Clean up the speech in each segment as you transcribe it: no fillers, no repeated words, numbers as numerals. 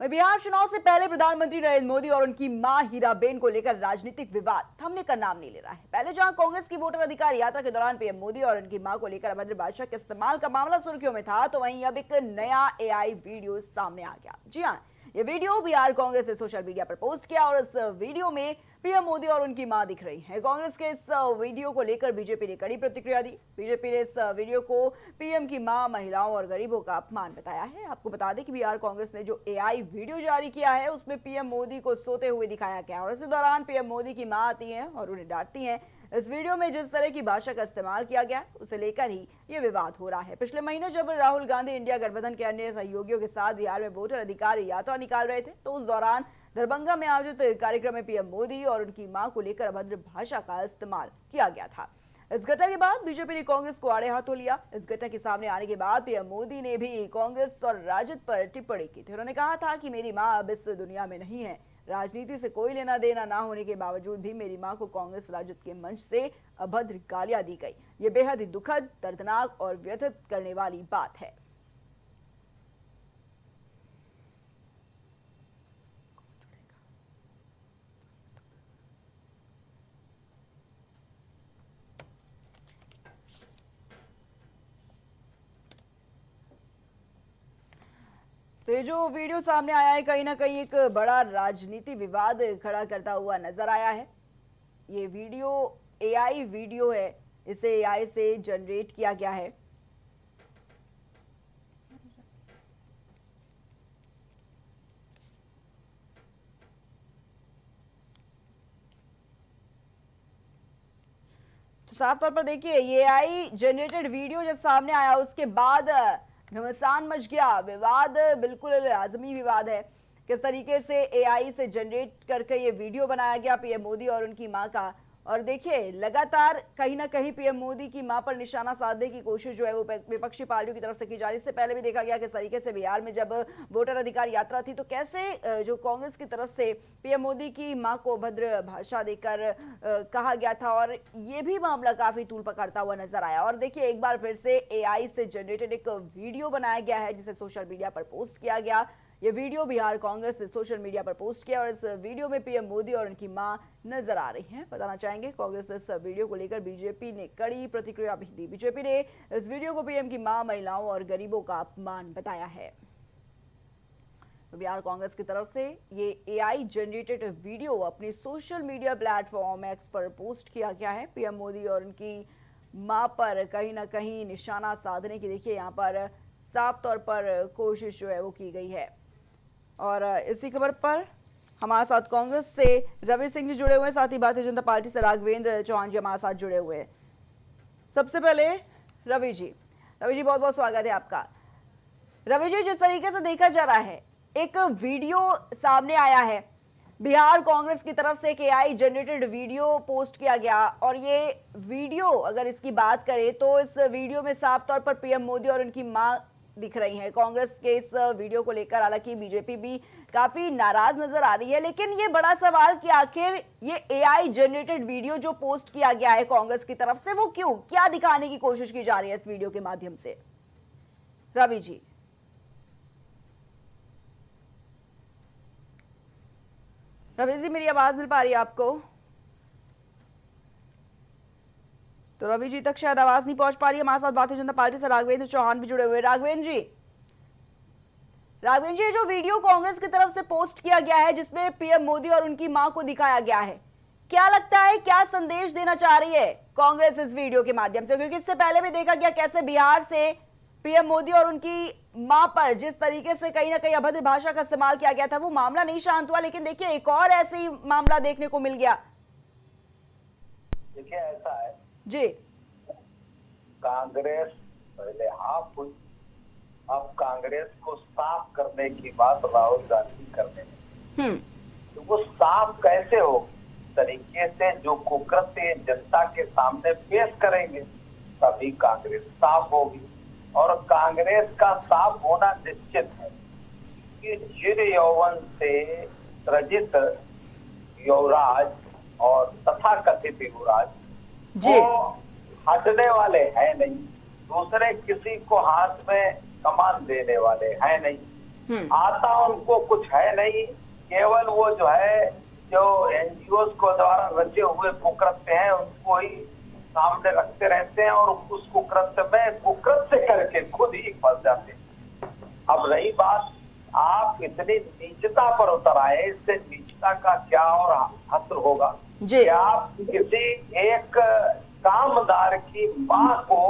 वहीं बिहार चुनाव से पहले प्रधानमंत्री नरेंद्र मोदी और उनकी मां हीराबेन को लेकर राजनीतिक विवाद थमने का नाम नहीं ले रहा है। पहले जहां कांग्रेस की वोटर अधिकार यात्रा के दौरान पीएम मोदी और उनकी मां को लेकर अभद्र भाषा के इस्तेमाल का मामला सुर्खियों में था, तो वहीं अब एक नया एआई वीडियो सामने आ गया। जी हाँ, ये वीडियो बिहार कांग्रेस ने सोशल मीडिया पर पोस्ट किया और इस वीडियो में पीएम मोदी और उनकी मां दिख रही हैं। कांग्रेस के इस वीडियो को लेकर बीजेपी ने कड़ी प्रतिक्रिया दी। बीजेपी ने इस वीडियो को पीएम की मां, महिलाओं और गरीबों का अपमान बताया है। आपको बता दें कि बिहार कांग्रेस ने जो एआई वीडियो जारी किया है उसमें पीएम मोदी को सोते हुए दिखाया गया और इसी दौरान पीएम मोदी की मां आती हैं और उन्हें डांटती हैं। इस वीडियो में जिस तरह की भाषा का इस्तेमाल किया गया उसे लेकर ही ये विवाद हो रहा है। पिछले महीने जब राहुल गांधी इंडिया गठबंधन के अन्य सहयोगियों के साथ बिहार में वोटर अधिकार यात्रा निकाल रहे थे, तो उस दौरान दरभंगा में आयोजित कार्यक्रम में पीएम मोदी और उनकी मां को लेकर अभद्र भाषा का इस्तेमाल किया गया था। इस घटना के बाद बीजेपी ने कांग्रेस को आड़े हाथों लिया। इस घटना के सामने आने के बाद पीएम मोदी ने भी कांग्रेस और राजद पर टिप्पणी की थी। उन्होंने कहा था कि मेरी मां अब इस दुनिया में नहीं है। राजनीति से कोई लेना देना ना होने के बावजूद भी मेरी मां को कांग्रेस राजद के मंच से अभद्र गालियां दी गई। ये बेहद ही दुखद, दर्दनाक और व्यथित करने वाली बात है। तो ये जो वीडियो सामने आया है कहीं ना कहीं एक बड़ा राजनीति विवाद खड़ा करता हुआ नजर आया है। ये वीडियो एआई वीडियो है, इसे एआई से जनरेट किया गया है। तो साफ तौर पर देखिए, ये एआई जनरेटेड वीडियो जब सामने आया उसके बाद घमासान मच गया। विवाद बिल्कुल लाजमी विवाद है। किस तरीके से एआई से जनरेट करके ये वीडियो बनाया गया पीएम मोदी और उनकी मां का, और देखिए लगातार कहीं ना कहीं पीएम मोदी की मां पर निशाना साधने की कोशिश जो है वो विपक्षी पार्टियों की तरफ से की जा रही है। इससे पहले भी देखा गया किस तरीके से बिहार में जब वोटर अधिकार यात्रा थी तो कैसे जो कांग्रेस की तरफ से पीएम मोदी की मां को भद्र भाषा देकर कहा गया था, और ये भी मामला काफी तूल पकड़ता हुआ नजर आया। और देखिए एक बार फिर से एआई से जनरेटेड एक वीडियो बनाया गया है जिसे सोशल मीडिया पर पोस्ट किया गया। ये वीडियो बिहार कांग्रेस ने सोशल मीडिया पर पोस्ट किया और इस वीडियो में पीएम मोदी और उनकी मां नजर आ रही हैं। बताना चाहेंगे कांग्रेस इस वीडियो को लेकर बीजेपी ने कड़ी प्रतिक्रिया भी दी। बीजेपी ने इस वीडियो को पीएम की मां, महिलाओं और गरीबों का अपमान बताया है। तो बिहार कांग्रेस की तरफ से ये एआई जनरेटेड वीडियो अपनी सोशल मीडिया प्लेटफॉर्म एक्स पर पोस्ट किया गया है। पीएम मोदी और उनकी मां पर कहीं ना कहीं निशाना साधने की देखिए यहाँ पर साफ तौर पर कोशिश जो है वो की गई है। और इसी खबर पर हमारे साथ कांग्रेस से रवि सिंह जी जुड़े हुए हैं, साथ ही भारतीय जनता पार्टी से राघवेंद्र चौहान जी हमारे साथ जुड़े हुए हैं। सबसे पहले रवि जी बहुत बहुत स्वागत है आपका। रवि जी, जिस तरीके से देखा जा रहा है, एक वीडियो सामने आया है, बिहार कांग्रेस की तरफ से एक एआई जनरेटेड वीडियो पोस्ट किया गया, और ये वीडियो अगर इसकी बात करें तो इस वीडियो में साफ तौर पर पीएम मोदी और उनकी मां दिख रही हैं। कांग्रेस के इस वीडियो को लेकर हालांकि बीजेपी भी काफी नाराज नजर आ रही है, लेकिन ये बड़ा सवाल कि आखिर ये एआई जनरेटेड वीडियो जो पोस्ट किया गया है कांग्रेस की तरफ से, वो क्यों, क्या दिखाने की कोशिश की जा रही है इस वीडियो के माध्यम से? रवि जी मेरी आवाज मिल पा रही है आपको? तो रवि जी तक शायद आवाज नहीं पहुंच पा रही है। हमारे साथ भारतीय जनता पार्टी से राघवेंद्र चौहान भी जुड़े हुए। राघवेंद्र जी, जो वीडियो कांग्रेस की तरफ से पोस्ट किया गया है जिसमें पीएम मोदी और उनकी मां को दिखाया गया है, क्या लगता है क्या संदेश देना चाह रही है कांग्रेस इस वीडियो के माध्यम से? क्योंकि इससे पहले भी देखा गया कैसे बिहार से पीएम मोदी और उनकी मां पर जिस तरीके से कहीं ना कहीं अभद्र भाषा का इस्तेमाल किया गया था, वो मामला नहीं शांत हुआ, लेकिन देखिए एक और ऐसे ही मामला देखने को मिल गया। देखिए ऐसा है जी, कांग्रेस पहले हाफ हुई, अब कांग्रेस को साफ करने की बात राहुल गांधी करने में, तो वो साफ कैसे हो तरीके से जो कुकृत्य जनता के सामने पेश करेंगे तभी कांग्रेस साफ होगी। और कांग्रेस का साफ होना निश्चित है कि जिन यौवन से सृजित युवराज और तथाकथित युवराज वो हटने वाले हैं नहीं, दूसरे किसी को हाथ में कमान देने वाले हैं नहीं। आता उनको कुछ है नहीं, केवल वो जो है जो एनजीओ को द्वारा रचे हुए कुकृत्य हैं उनको ही सामने रखते रहते हैं और उस कुकृत्य में कुकृत्य करके खुद ही फंस जाते हैं। अब रही बात, आप इतनी नीचता पर उतर आए, इससे नीचता का क्या और हस्र होगा कि आप किसी एक कामदार की मां को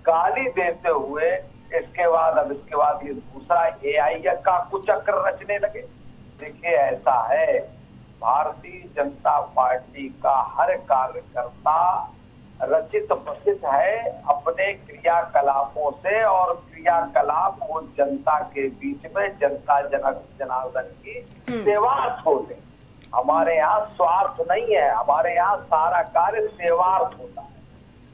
गाली देते हुए इसके बाद ये दूसरा एआई का कुचक्र रचने लगे। देखिए ऐसा है, भारतीय जनता पार्टी का हर कार्यकर्ता रचित बसित है अपने क्रियाकलापों से, और क्रियाकलाप वो जनता के बीच में जनता जनार्दन की सेवार्थ होते हैं। हमारे यहाँ स्वार्थ नहीं है, हमारे यहाँ सारा कार्य सेवार्थ होता है,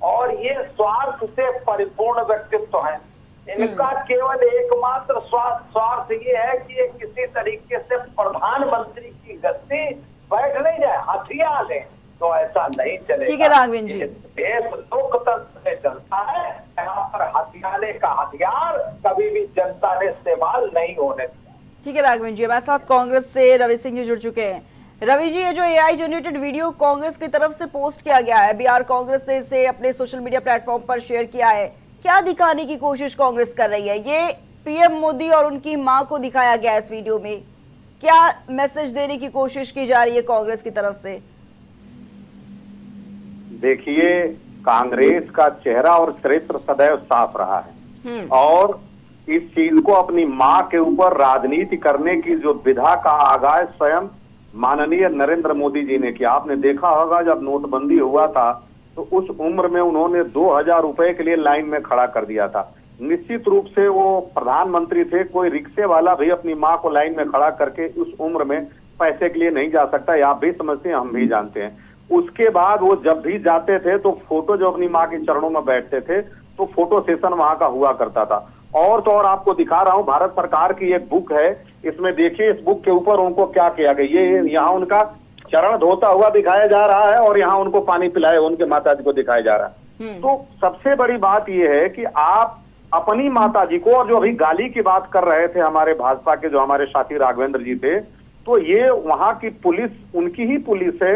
और ये स्वार्थ से परिपूर्ण व्यक्तित्व है। इनका केवल एकमात्र स्वार्थ ये है कि ये किसी तरीके से प्रधानमंत्री की गद्दी बैठ नहीं जाए, हथियार ले, तो ऐसा नहीं चलेगा। ठीक है राघवेंद्र जी, देश लोकतंत्र से चलता है, यहाँ पर हथियारे का हथियार कभी भी जनता ने इस्तेमाल नहीं होने दिया। ठीक है राघवेंद्र जी, हमारे साथ कांग्रेस से रवि सिंह जी जुड़ चुके हैं। रवि जी, ये जो एआई जनरेटेड वीडियो कांग्रेस की तरफ से पोस्ट किया गया है, बिहार कांग्रेस ने इसे अपने सोशल मीडिया प्लेटफॉर्म पर शेयर किया है, क्या दिखाने की कोशिश कांग्रेस कर रही है? ये पीएम मोदी और उनकी मां को दिखाया गया इस वीडियो में, क्या मैसेज देने की कोशिश की जा रही है कांग्रेस की तरफ से? देखिए, कांग्रेस का चेहरा और चरित्र सदैव साफ रहा है, और इस चीज को अपनी मां के ऊपर राजनीति करने की जो विधा का आगाज स्वयं माननीय नरेंद्र मोदी जी ने किया। आपने देखा होगा जब नोटबंदी हुआ था तो उस उम्र में उन्होंने 2000 रुपए के लिए लाइन में खड़ा कर दिया था। निश्चित रूप से वो प्रधानमंत्री थे, कोई रिक्शे वाला भी अपनी मां को लाइन में खड़ा करके उस उम्र में पैसे के लिए नहीं जा सकता, आप भी समझते हैं, हम भी जानते हैं। उसके बाद वो जब भी जाते थे तो फोटो जो अपनी मां के चरणों में बैठते थे तो फोटो सेशन वहां का हुआ करता था। और तो और आपको दिखा रहा हूं, भारत सरकार की एक बुक है, इसमें देखिए इस बुक के ऊपर उनको क्या किया गया, ये यहाँ उनका चरण धोता हुआ दिखाया जा रहा है और यहाँ उनको पानी पिलाए उनके माता जी को दिखाया जा रहा है। तो सबसे बड़ी बात यह है कि आप अपनी माता जी को, और जो अभी गाली की बात कर रहे थे हमारे भाजपा के जो हमारे साथी राघवेंद्र जी थे, तो ये वहां की पुलिस उनकी ही पुलिस है,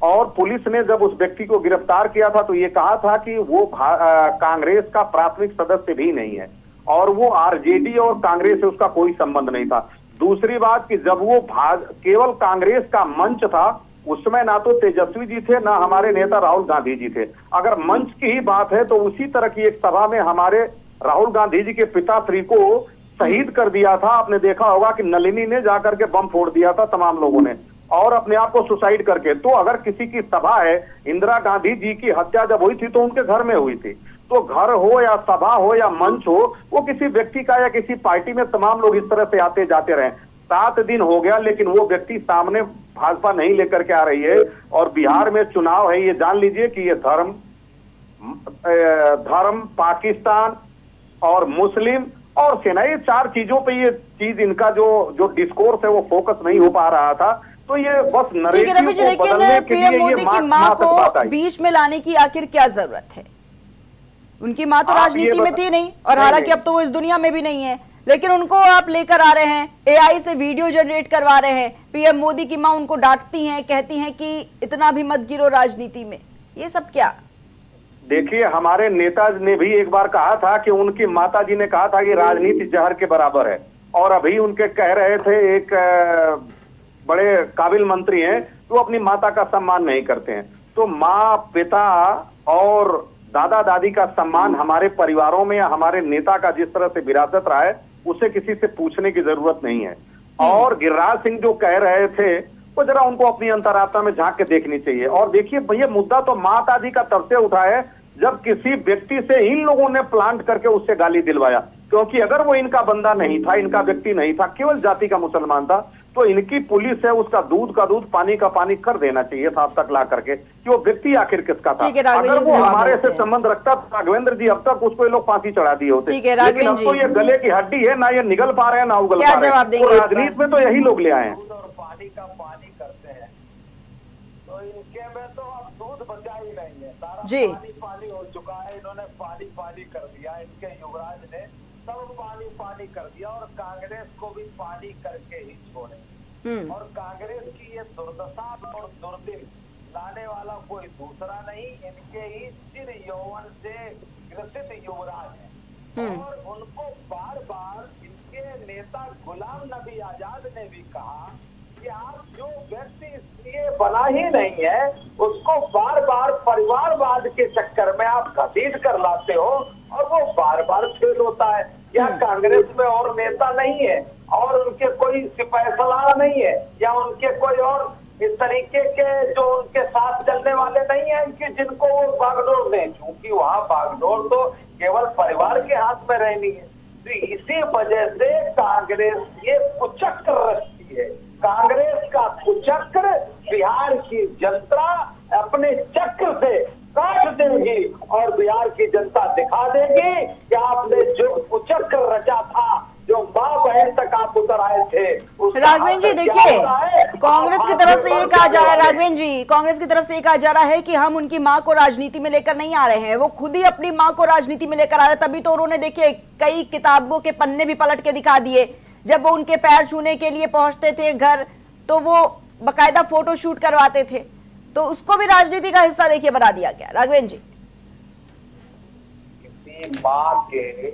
और पुलिस ने जब उस व्यक्ति को गिरफ्तार किया था तो ये कहा था कि वो कांग्रेस का प्राथमिक सदस्य भी नहीं है, और वो आरजेडी और कांग्रेस से उसका कोई संबंध नहीं था। दूसरी बात कि जब वो केवल कांग्रेस का मंच था, उसमें ना तो तेजस्वी जी थे ना हमारे नेता राहुल गांधी जी थे। अगर मंच की ही बात है तो उसी तरह की एक सभा में हमारे राहुल गांधी जी के पिताश्री को शहीद कर दिया था। आपने देखा होगा कि नलिनी ने जाकर के बम फोड़ दिया था तमाम लोगों ने, और अपने आप को सुसाइड करके। तो अगर किसी की सभा है, इंदिरा गांधी जी की हत्या जब हुई थी तो उनके घर में हुई थी, तो घर हो या सभा हो या मंच हो, वो किसी व्यक्ति का या किसी पार्टी में तमाम लोग इस तरह से आते जाते रहे। 7 दिन हो गया लेकिन वो व्यक्ति सामने भाजपा नहीं लेकर के आ रही है। और बिहार में चुनाव है, ये जान लीजिए कि ये धर्म, पाकिस्तान और मुस्लिम और सेना, ये 4 चीजों पे ये चीज इनका जो डिस्कोर्स है वो फोकस नहीं हो पा रहा था। तो ये बस नरेटिव को बदलने के लिए मोदी की मां को बीच में लाने की आखिर क्या जरूरत है? उनकी मां तो राजनीति में थी नहीं, और हालांकि अब तो वो इस दुनिया में भी नहीं है, लेकिन उनको आप लेकर आ रहे हैं, एआई से वीडियो जनरेट करवा रहे हैं। पीएम मोदी की मां उनको डांटती हैं, कहती हैं कि इतना भी मत गिरो राजनीति में, ये सब क्या? देखिए, हमारे नेता ने भी एक बार कहा था कि उनकी माता जी ने कहा था कि राजनीति जहर के बराबर है, और अभी उनके कह रहे थे एक बड़े काबिल मंत्री हैं तो अपनी माता का सम्मान नहीं करते हैं। तो माँ, पिता और दादा दादी का सम्मान हमारे परिवारों में या हमारे नेता का जिस तरह से विरासत रहा है, उसे किसी से पूछने की जरूरत नहीं है। और गिरिराज सिंह जो कह रहे थे वो जरा उनको अपनी अंतरात्मा में झांक के देखनी चाहिए। और देखिए भैया, मुद्दा तो माता जी का तब से उठा है जब किसी व्यक्ति से इन लोगों ने प्लांट करके उससे गाली दिलवाया, क्योंकि अगर वो इनका बंदा नहीं था, इनका व्यक्ति नहीं था, केवल जाति का मुसलमान था, तो इनकी पुलिस है उसका दूध का दूध, पानी का पानी कर देना चाहिए था अब तक ला करके कि वो व्यक्ति आखिर किसका था। अगर वो हमारे से संबंध रखता तो राघवेंद्र जी अब तक उसको ये लोग फांसी चढ़ा दिए होते। लेकिन अब तो ये गले की हड्डी है, ना ये निगल पा रहे हैं ना उगल पा रहे हैं। तो राजनीति में तो यही लोग ले आए हैं। पानी का पानी करते हैं, तो इनके में तो अब दूध बचा ही नहीं है, सारा पानी पानी हो चुका है। इन्होंने पानी पानी कर दिया, इनके युवराज ने सब पानी पानी कर दिया और कांग्रेस को भी पानी करके ही छोड़े। और कांग्रेस की ये दुर्दशा और दुर्दिन लाने वाला कोई दूसरा नहीं, इनके ही चिर यौवन से ग्रसित युवराज है। और उनको बार बार इनके नेता गुलाम नबी आजाद ने भी कहा कि आप जो व्यक्ति इसलिए बना ही नहीं है उसको बार बार परिवारवाद के चक्कर में आप घसीट कर लाते हो और वो बार बार फेल होता है। या कांग्रेस में और नेता नहीं है और उनके कोई सिपाही सलाह नहीं है या उनके कोई और इस तरीके के जो उनके साथ चलने वाले नहीं है कि जिनको वो बागडोर दें, क्योंकि वहाँ बागडोर तो केवल परिवार के हाथ में रहनी है। तो इसी वजह से कांग्रेस ये कुचक्र रचती है। कांग्रेस का कुचक्र बिहार की जनता अपने चक्र से काट देगी और बिहार की जनता दिखा देगी कि आपने जो कुचक्र रचा था, जो माँ बहन तक आप उतर आए थे। राघवेंद्र जी देखिए, कांग्रेस की तरफ से ये कहा जा रहा है, राघवेंद्र जी कांग्रेस की तरफ से ये कहा जा रहा है कि हम उनकी मां को राजनीति में लेकर नहीं आ रहे हैं, वो खुद ही अपनी मां को राजनीति में लेकर आ रहे हैं। तभी तो उन्होंने देखिए कई किताबों के पन्ने भी पलट के दिखा दिए। जब वो उनके पैर छूने के लिए पहुंचते थे घर, तो वो बकायदा फोटो शूट करवाते थे, तो उसको भी राजनीति का हिस्सा देखिए बना दिया गया। राघवेंद्र जी, किसी माँ के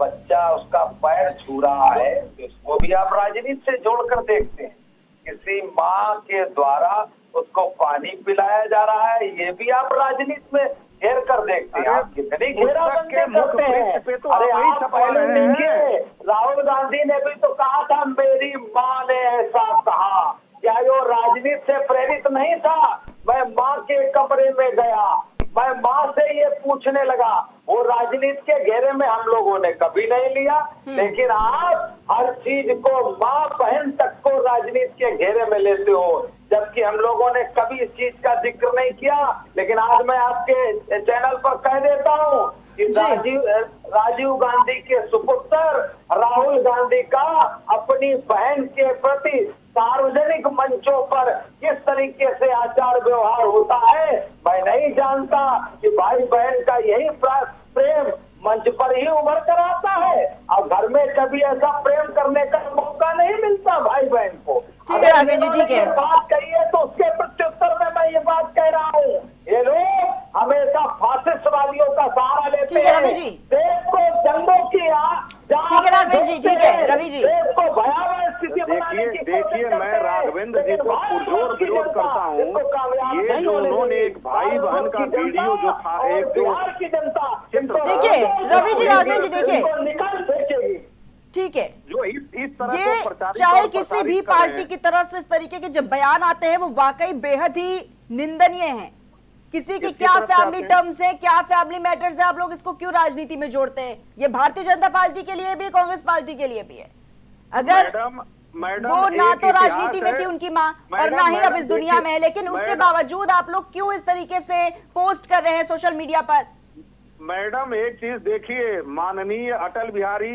बच्चा उसका पैर छू रहा है तो इसको भी आप राजनीति से जोड़कर देखते हैं। किसी माँ के द्वारा उसको पानी पिलाया जा रहा है, ये भी आप राजनीति में घेर कर देखते हैं। आप कितनी घेराबंदी करते हैं। अरे आप पहले देखिए, राहुल गांधी ने भी तो कहा था मेरी माँ ने ऐसा कहा। क्या वो राजनीति से प्रेरित नहीं था? मैं माँ के कमरे में गया, मैं माँ से ये पूछने लगा। वो राजनीति के घेरे में हम लोगों ने कभी नहीं लिया, लेकिन आप हर चीज को, माँ बहन तक को राजनीति के घेरे में लेते हो, जबकि हम लोगों ने कभी इस चीज का जिक्र नहीं किया। लेकिन आज मैं आपके चैनल पर कह देता हूँ कि राजीव गांधी के सुपुत्र राहुल गांधी का अपनी बहन के प्रति सार्वजनिक मंचों पर किस तरीके से आचार व्यवहार होता है मैं नहीं जानता। कि भाई बहन का यही प्रेम मंच पर ही उभर कर आता है। अब घर में कभी ऐसा प्रेम करने का मौका नहीं मिलता भाई बहन को। ठीक है राघवेंद्र जी, ठीक है, बात कही है तो उसके प्रत्युत्तर में मैं ये बात कह रहा हूँ। ये लोग हमेशा फासिस्टवादियों का सहारा लेते हैं। ठीक है रवि जी, देश को जंगों की ठीक है राघवेंद्र जी, ठीक है रवि जी। देश को भयावह स्थिति बनाने की देखिए मैं राघवेंद्र जी को पुरजोर विरोध करता हूँ। ये जो उन्होंने एक भाई बहन का वीडियो जो था, एक जो बिहार की जनता देखिए रवि जी, राघवेंद्र जी देखिए, निकाल फेंकेगी। ठीक है, जो इस तरह ये को प्रचारित चाहे और किसी प्रसारित भी कर रहे पार्टी हैं। की तरफ से इस तरीके के जब बयान आते हैं वो वाकई बेहद ही निंदनीय हैं। किसी की क्या फैमिली टर्म्स है, क्या फैमिली मैटर्स है, आप लोग इसको क्यों राजनीति में जोड़ते हैं? ये भारतीय जनता पार्टी के लिए भी, कांग्रेस पार्टी के लिए भी है। अगर मैडम वो ना एक तो इतिहास राजनीति में है। थी उनकी माँ और मैडम, ना ही अब इस मैडम, दुनिया में है, देखिए, लेकिन उसके मैडम, बावजूद आप लोग क्यों इस तरीके से पोस्ट कर रहे हैं सोशल मीडिया पर? मैडम एक चीज देखिए, माननीय अटल बिहारी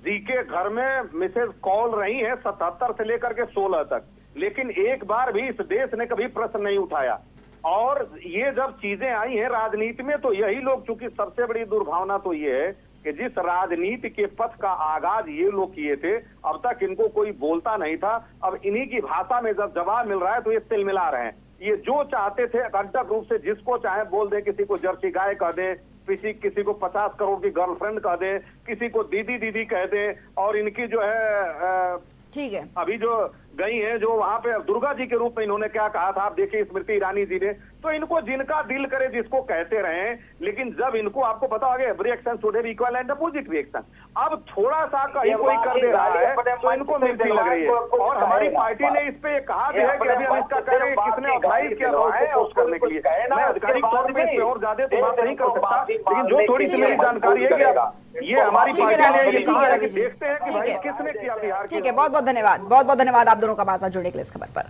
जी के घर में मिसेज कौल रही है 77 से लेकर के 16 तक, लेकिन एक बार भी इस देश ने कभी प्रश्न नहीं उठाया। और ये जब चीजें आई हैं राजनीति में तो यही लोग, चूंकि सबसे बड़ी दुर्भावना तो ये है कि जिस राजनीति के पथ का आगाज ये लोग किए थे, अब तक इनको कोई बोलता नहीं था। अब इन्हीं की भाषा में जब जवाब मिल रहा है तो ये तिलमिला रहे हैं। ये जो चाहते थे अकंटक रूप से जिसको चाहे बोल दे, किसी को जर्सी गाय कह दे, किसी को 50 करोड़ की गर्लफ्रेंड कह दे, किसी को दीदी दीदी कह दे। और इनकी जो है ठीक है, अभी जो गई हैं जो वहां पे दुर्गा जी के रूप में इन्होंने क्या कहा था, आप देखिए स्मृति ईरानी जी ने, तो इनको जिनका दिल करे जिसको कहते रहे, लेकिन जब इनको आपको पता होगा every action should have equal and opposite reaction. अब थोड़ा सा कहीं कोई कर दे रहा है तो इनको मिर्ची लग रही है। और हमारी पार्टी ने इस पे कहा भी है कि अभी हम इसका कह रहे हैं किसने ऑथराइज किया था उसको पोस्ट करने के लिए। मैं आधिकारिक तौर पे इस पे और ज्यादा तो बात नहीं कर सकता, लेकिन जो थोड़ी सी मेरी जानकारी है कि ये हमारी पार्टी ने ये कहा है कि देखते हैं कि भाई किसने किया बिहार। ठीक है, बहुत बहुत धन्यवाद, बहुत बहुत धन्यवाद आप दोनों का हमारे साथ जुड़ने के लिए इस खबर पर।